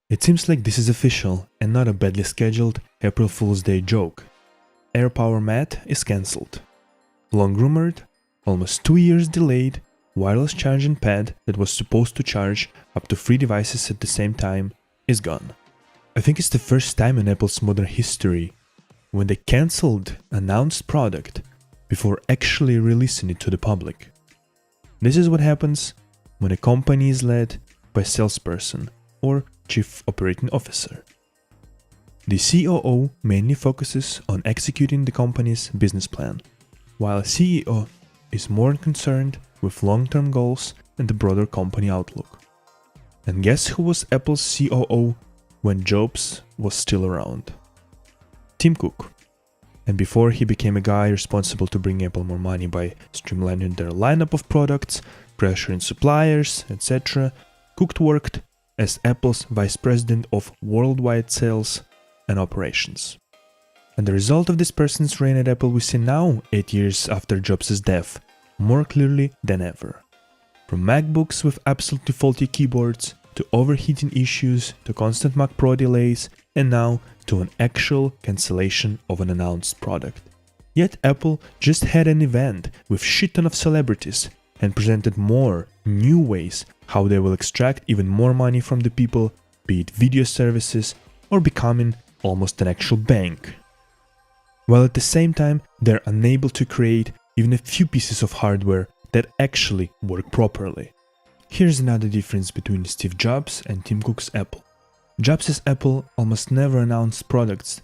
It seems like this is official and not a badly scheduled April Fool's Day joke. AirPower mat is cancelled. Long rumored, almost 2 years delayed, wireless charging pad that was supposed to charge up to 3 devices at the same time is gone. I think it's the first time in Apple's modern history when they cancelled an announced product before actually releasing it to the public. This is what happens when a company is led by a salesperson or chief operating officer. The COO mainly focuses on executing the company's business plan, while a CEO is more concerned with long-term goals and the broader company outlook. And guess who was Apple's COO when Jobs was still around? Tim Cook. And before he became a guy responsible to bring Apple more money by streamlining their lineup of products, pressuring suppliers, etc., Cook worked as Apple's vice president of worldwide sales and operations. And the result of this person's reign at Apple we see now, 8 years after Jobs' death, more clearly than ever. From MacBooks with absolutely faulty keyboards, to overheating issues, to constant Mac Pro delays, and now to an actual cancellation of an announced product. Yet Apple just had an event with shit ton of celebrities and presented more new ways how they will extract even more money from the people, be it video services or becoming almost an actual bank. While at the same time they're unable to create even a few pieces of hardware that actually work properly. Here's another difference between Steve Jobs and Tim Cook's Apple. Jobs' Apple almost never announced products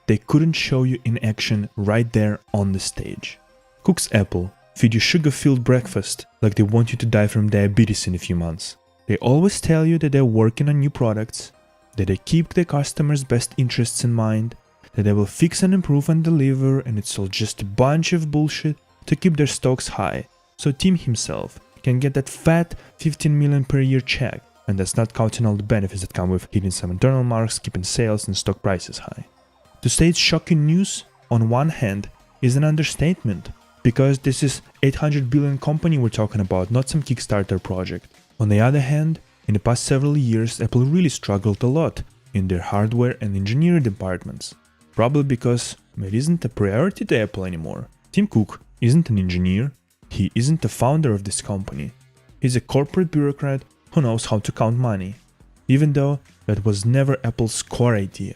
they couldn't show you in action right there on the stage. Cook's Apple feed you sugar-filled breakfast like they want you to die from diabetes in a few months. They always tell you that they're working on new products, that they keep their customers' best interests in mind, that they will fix and improve and deliver, and it's all just a bunch of bullshit to keep their stocks high, so Tim himself can get that fat 15 million per year check, and that's not counting all the benefits that come with hitting some internal marks, keeping sales and stock prices high. To say it's shocking news, on one hand, is an understatement, because this is 800 billion company we're talking about, not some Kickstarter project. On the other hand, in the past several years, Apple really struggled a lot in their hardware and engineering departments. Probably because it isn't a priority to Apple anymore. Tim Cook isn't an engineer, he isn't the founder of this company. He's a corporate bureaucrat who knows how to count money. Even though that was never Apple's core idea.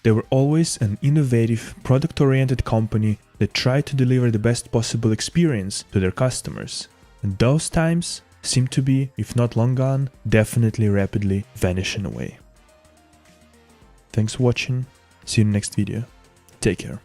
They were always an innovative, product-oriented company that tried to deliver the best possible experience to their customers. And those times seem to be, if not long gone, definitely rapidly vanishing away. Thanks for watching, see you in the next video, take care.